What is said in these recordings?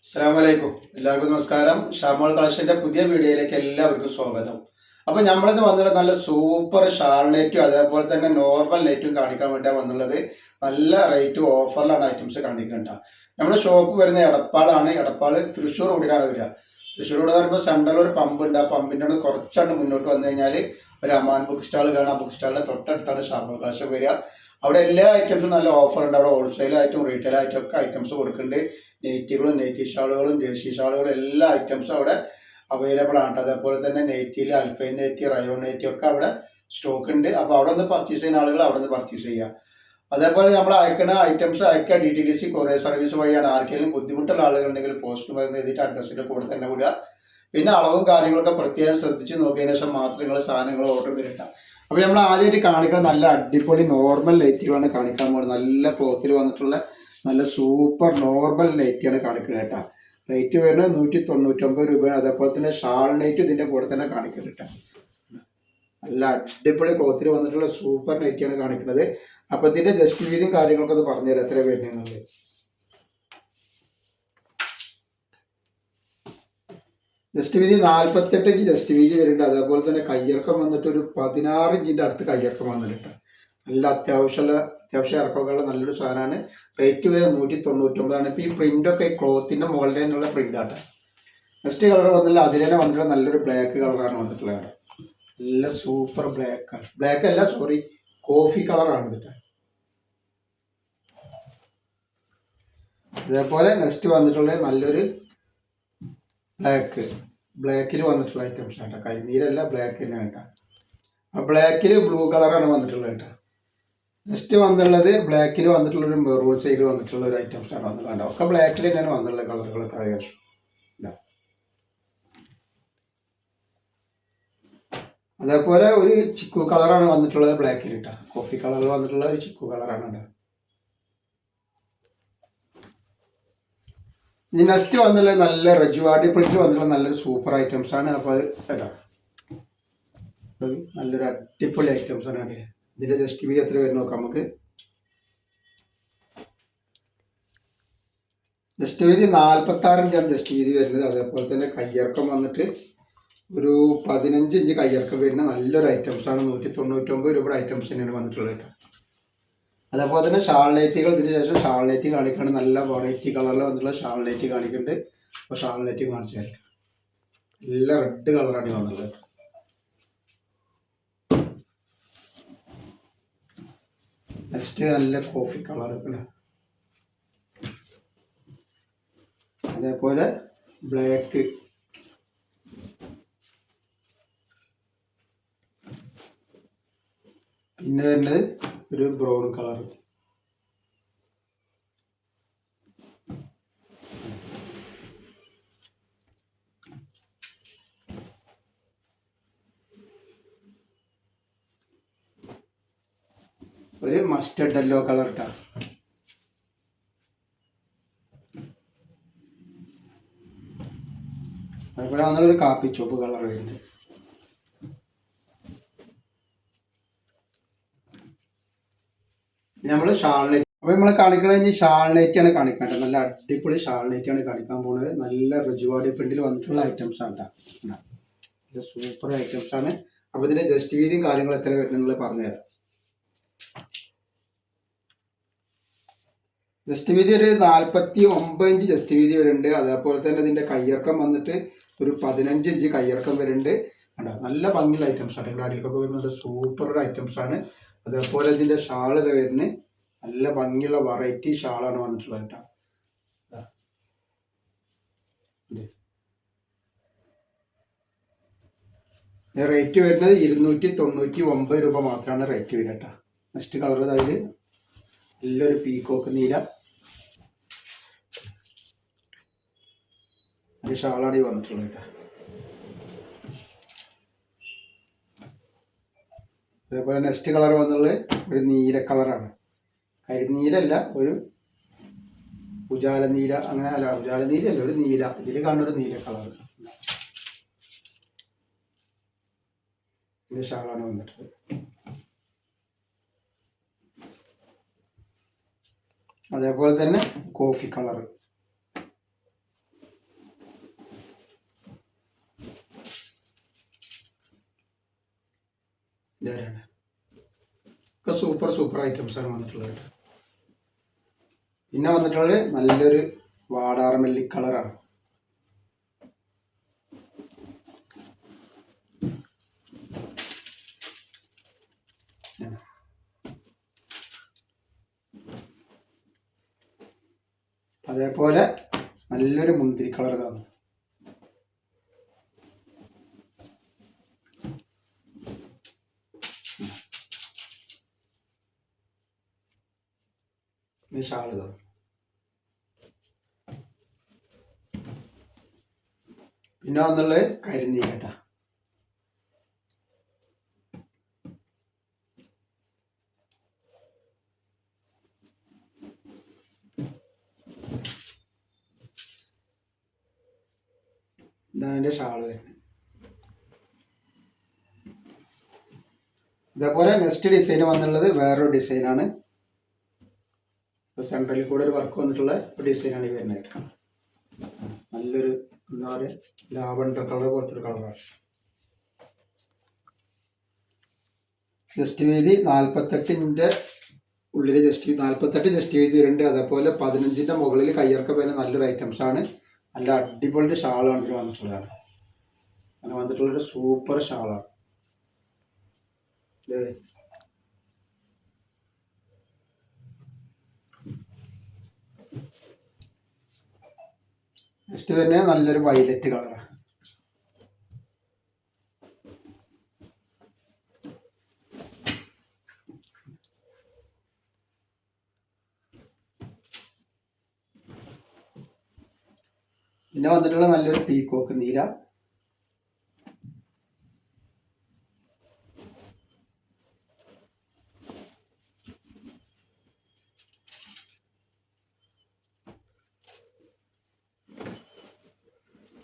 അസ്സലാമലൈക്കും. എല്ലാവർക്കും നമസ്കാരം. ഷാമോൾ കളക്ഷന്റെ പുതിയ വീഡിയോയിലേക്ക് എല്ലാവർക്കും സ്വാഗതം. അപ്പൊ നമ്മളിന്ന് വന്നത് നല്ല സൂപ്പർ ഷാൾ നെറ്റും അതേപോലെ തന്നെ നോർമൽ നെറ്റും കാണിക്കാൻ വേണ്ടിയാണ് വന്നുള്ളത്. നല്ല റേറ്റ് ഓഫറിലാണ് ഐറ്റംസ് കാണിക്കേണ്ട. നമ്മുടെ ഷോപ്പ് വരുന്ന എടപ്പാളാണ്. എടപ്പാള് തൃശ്ശൂർ റോഡിലാണ് വരിക. തൃശ്ശൂർ റോഡ് പറയുമ്പോൾ സെൻട്രൽ ഒരു പമ്പ് ഉണ്ട്. ആ പമ്പിൻ്റെ കുറച്ചാണ് മുന്നോട്ട് വന്നു കഴിഞ്ഞാൽ ഒരു അമാൻ ബുക്ക് സ്റ്റാൾ കാണാം. ബുക്ക് സ്റ്റാളിന്റെ തൊട്ടടുത്താണ് ഷാമോൾ കളക്ഷൻ വരിക. അവിടെ എല്ലാ ഐറ്റംസും നല്ല ഓഫർ ഉണ്ട്. അവിടെ ഹോൾസെയിലായിട്ടും റീറ്റെയിലായിട്ടും ഒക്കെ ഐറ്റംസ് കൊടുക്കുന്നുണ്ട്. നെയ്റ്റികളും നെയ്റ്റി ഷാളുകളും ജേഴ്സി ഷാളുകളും എല്ലാ ഐറ്റംസും അവിടെ അവൈലബിൾ ആണ്. അതേപോലെ തന്നെ നെയ്റ്റിയിൽ അൽഫൈൻ നെയ്റ്റി റയോൺ നെയ്റ്റി ഒക്കെ അവിടെ സ്റ്റോക്ക് ഉണ്ട്. അപ്പോൾ അവിടെ നിന്ന് പർച്ചേസ് ചെയ്യുന്ന ആളുകൾ അവിടെ നിന്ന് പർച്ചേസ് ചെയ്യുക. അതേപോലെ നമ്മൾ അയക്കുന്ന ഐറ്റംസ് അയക്കുക DTDC കൊറിയർ സർവീസ് വഴിയാണ്. ആർക്കെങ്കിലും ബുദ്ധിമുട്ടുള്ള ആളുകളുണ്ടെങ്കിൽ പോസ്റ്റ് മരുന്ന് എഴുതിയിട്ട് അഡ്രസ്സിൻ്റെ കൂടെ തന്നെ വിടുക. പിന്നെ അളവും കാര്യങ്ങളൊക്കെ പ്രത്യേകം ശ്രദ്ധിച്ച് നോക്കിയതിനു ശേഷം മാത്രം നിങ്ങൾ സാധനങ്ങൾ ഓർഡർ ചെയ്തിട്ട. അപ്പോൾ നമ്മൾ ആദ്യമായിട്ട് കാണിക്കുന്ന നല്ല അടിപൊളി നോർമൽ നൈറ്റികളാണ് കാണിക്കാൻ പോകുന്നത്. നല്ല ക്ലോത്തിൽ വന്നിട്ടുള്ള നല്ല സൂപ്പർ നോർമൽ നൈറ്റിയാണ് കാണിക്കുന്നത് കേട്ടോ. റേറ്റ് വരുന്നത് 199 രൂപയാണ്. അതേപോലെ തന്നെ ഷാൾ നൈറ്റ് ഇതിൻ്റെ കൂടെ തന്നെ കാണിക്കുന്നത് കേട്ടോ. നല്ല അടിപൊളി ക്ലോത്തിൽ വന്നിട്ടുള്ള സൂപ്പർ നൈറ്റിയാണ് കാണിക്കുന്നത്. അപ്പോൾ ഇതിൻ്റെ ജസ്റ്റ് വീതിയും കാര്യങ്ങളൊക്കെ ഒന്ന് പറഞ്ഞുതരാം എത്ര വരുന്നത്. ജസ്റ്റ് വീതി 48 ഇഞ്ച് ജസ്റ്റ് വീതി വരുന്നുണ്ട്. അതേപോലെ തന്നെ കയ്യിറക്കം വന്നിട്ട് ഒരു 16 ഇഞ്ചിൻ്റെ അടുത്ത് കയ്യിറക്കം വന്നിട്ടുണ്ട്. നല്ല അത്യാവശ്യം ഇറക്കമുള്ള നല്ലൊരു സാധനമാണ്. റേറ്റ് വരെ 199. ഇപ്പോൾ ഈ പ്രിൻ്റൊക്കെ ഈ ക്ലോത്തിൻ്റെ മുകളിൽ നിന്നുള്ള പ്രിൻ്റാണ്. നെക്സ്റ്റ് കളർ വന്നില്ല, അതിൽ തന്നെ വന്നിട്ടുള്ള നല്ലൊരു ബ്ലാക്ക് കളറാണ് വന്നിട്ടുള്ളത്. നല്ല സൂപ്പർ ബ്ലാക്ക് അല്ല സോറി കോഫി കളറാണ് ഇതിട്ട്. അതേപോലെ നെക്സ്റ്റ് വന്നിട്ടുള്ളത് നല്ലൊരു ബ്ലാക്കിൽ വന്നിട്ടുള്ള ഐറ്റംസ് ആണ് കേട്ടോ. കരിനീരല്ല, ബ്ലാക്ക് തന്നെയാണ് കേട്ടോ. ആ ബ്ലാക്കിൽ ബ്ലൂ കളറാണ് വന്നിട്ടുള്ളത് കേട്ടോ. നെക്സ്റ്റ് വന്നിട്ടുള്ളത് ബ്ലാക്കിൽ വന്നിട്ടുള്ള ഒരു മെറൂൺ സൈഡ് വന്നിട്ടുള്ള ഒരു ഐറ്റംസ് ആണ് വന്നിട്ടുള്ളത്. ഒക്കെ ബ്ലാക്കിൽ തന്നെയാണ് വന്നിട്ടുള്ള കളറുകളൊക്കെ ഏകദേശം. അതേപോലെ ഒരു ചിക്കു കളറാണ് വന്നിട്ടുള്ളത് ബ്ലാക്കിൽ കേട്ടോ. കോഫി കളറിൽ വന്നിട്ടുള്ള ഒരു ചിക്കു കളറാണ് കേട്ടോ. ഇനി നെക്സ്റ്റ് വന്നുള്ള നല്ല റജുവാടി പ്രിന്റിൽ വന്നിട്ടുള്ള നല്ലൊരു സൂപ്പർ ഐറ്റംസ് ആണ്. അപ്പോൾ അത് കേട്ടോ നല്ലൊരു അടിപൊളി ഐറ്റംസ് ആണ്. ഇതിന്റെ ജസ്റ്റ് വീതി എത്ര വരും നോക്കാം നമുക്ക്. ജസ്റ്റ് വീതി 46 ഇഞ്ചാണ് ജസ്റ്റ് വീതി വരുന്നത്. അതേപോലെ തന്നെ കയ്യിറക്കം വന്നിട്ട് ഒരു 15 ഇഞ്ച് കയ്യിറക്കം വരുന്ന നല്ലൊരു ഐറ്റംസ് ആണ്. 199 രൂപയുടെ ഐറ്റംസ് തന്നെയാണ് വന്നിട്ടുള്ളത് കേട്ടോ. അതേപോലെ തന്നെ ഷാൾ നൈറ്റികൾ ഇതിന് ശേഷം ഷാൾ നൈറ്റി കാണിക്കുന്നുണ്ട്. നല്ല വെറൈറ്റി കളറിൽ വന്നിട്ടുള്ള ഷാൾ നൈറ്റി കാണിക്കുന്നുണ്ട്. അപ്പോൾ ഷാൾ നൈറ്റി കാണിച്ചു തരാം. നല്ല റെഡ് കളറാണ് വന്നുള്ളത്. നെക്സ്റ്റ് നല്ല കോഫി കളറൊക്കെ. അതേപോലെ ബ്ലാക്ക്, പിന്നെ വരുന്നത് ഒരു ബ്രൗൺ കളർ. ഒരു മസ്റ്റർഡ് യെല്ലോ കളർ ഇട്ടാ. അതുപോലെ വന്നൊരു കാപ്പി ചോപ്പ് കളർ വരുന്നുണ്ട്. നമ്മൾ ഷാൾ നൈറ്റ്, അപ്പോൾ നമ്മൾ കാണിക്കുന്നത് ഷാൾ നൈറ്റിയാണ് കാണിക്കേണ്ടത്. നല്ല അടിപൊളി ഷാൾ നൈറ്റിയാണ് കാണിക്കാൻ പോകുന്നത്. നല്ല റജുവാടി പ്രിന്റിൽ വന്നിട്ടുള്ള ഐറ്റംസ് ആണ് കേട്ടോ. നല്ല സൂപ്പർ ഐറ്റംസ് ആണ്. അപ്പോൾ ഇതിന്റെ ജസ്റ്റ് വീതിയും കാര്യങ്ങൾ എത്ര വരുന്നത് പറഞ്ഞുതരാം. ജസ്റ്റ് വീതി ഒരു 49 ഇഞ്ച് ജസ്റ്റ് വീതി വരുന്നുണ്ട്. അതേപോലെ തന്നെ ഇതിന്റെ കയ്യിറക്കം വന്നിട്ട് ഒരു 15 ഇഞ്ച് കയ്യിറക്കം വരുന്നുണ്ട്. നല്ല ഭംഗിയുള്ള ഐറ്റംസ് ആണ്. ഇവിടെ അടിയിലൊക്കെ വരുന്ന നല്ല സൂപ്പർ ഐറ്റംസ് ആണ്. അതേപോലെ ഇതിന്റെ ഷാൾ ഇത് വരുന്നത് നല്ല ഭംഗിയുള്ള വെറൈറ്റി ഷാളാണ് വന്നിട്ടുള്ളത് കേട്ടോ. റേറ്റ് വരുന്നത് 299 രൂപ മാത്രമാണ് റേറ്റ് വരിക കേട്ടോ. നെക്സ്റ്റ് കളർ അതിൽ നല്ലൊരു പീക്കോക്ക് നീല ഷാളാണ് ഈ വന്നിട്ടുള്ളത് കേട്ടോ. അതേപോലെ നെക്സ്റ്റ് കളർ വന്നുള്ളത് ഒരു നീല കളറാണ്. കരിനീലല്ല, ഒരു ഉജാല നീല, അങ്ങനെ അല്ല ഉജാല നീലല്ല, ഒരു നീല. ഇതിൽ കാണുന്ന ഒരു നീല കളർ ഇതിന്റെ ഷാളാണ് വന്നിട്ടുള്ളത്. അതേപോലെ തന്നെ കോഫി കളർ. ഇതാണ് ഒക്കെ സൂപ്പർ ഐറ്റംസാണ് വന്നിട്ടുള്ളത്. പിന്നെ വന്നിട്ടുള്ളത് നല്ലൊരു വാടാർമല്ലി കളറാണ്. അതേപോലെ നല്ലൊരു മുന്തിരി കളർ ഇതാണ്. ഷാൾ ഇതാണ്. പിന്നെ വന്നുള്ളത് കരിനീല കേട്ടോ. ഇതാണ് എൻ്റെ ഷാള് വരുന്നത്. ഇതേപോലെ നെക്സ്റ്റ് ഡിസൈൻ വന്നുള്ളത് വേറൊരു ഡിസൈനാണ്. സെൻട്രലിൽ കൂടെ ഒരു വർക്ക് വന്നിട്ടുള്ള ഒരു ഡിസൈനാണ് ഈ വരുന്നത്. നല്ലൊരു എന്താ പറയുക ലാവണ്ടർ കളർ പോലത്തെ ഒരു കളറാണ്. ജസ്റ്റ് വീതി 48 ഉള്ളിൽ 48 ജസ്റ്റ് വീതി വരുന്നുണ്ട്. അതേപോലെ 15 മുകളിൽ കയ്യിറക്കം വരുന്ന നല്ലൊരു ഐറ്റംസ് ആണ്. നല്ല അടിപൊളി ഷാളാണ് ഇതിൽ വന്നിട്ടുള്ളതാണ്. അങ്ങനെ വന്നിട്ടുള്ളൊരു സൂപ്പർ ഷാളാണ്. നെക്സ്റ്റ് തന്നെ നല്ലൊരു വയലറ്റ് കളറാണ്. പിന്നെ വന്നിട്ടുള്ള നല്ലൊരു പീക്കോക്ക് നീല.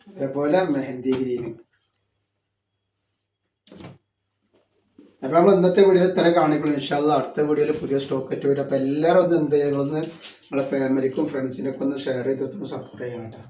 അതേപോലെ മെഹന്തി ഗ്രീൻ. അപ്പോൾ നമ്മൾ ഇന്നത്തെ വീഡിയോയിൽ ഇത്ര കാണിക്കുള്ളൂ. ഇൻഷാ അല്ലാഹ് അടുത്ത വീഡിയോയിൽ പുതിയ സ്റ്റോക്ക് ആയിട്ട് വരും. അപ്പോൾ എല്ലാവരും ഒന്ന് എന്ത് ചെയ്യണം, നിങ്ങളുടെ ഫാമിലിക്കും ഫ്രണ്ട്സിനൊക്കെ ഒന്ന് ഷെയർ ചെയ്തിട്ടൊന്ന് സപ്പോർട്ട് ചെയ്യണം കേട്ടോ.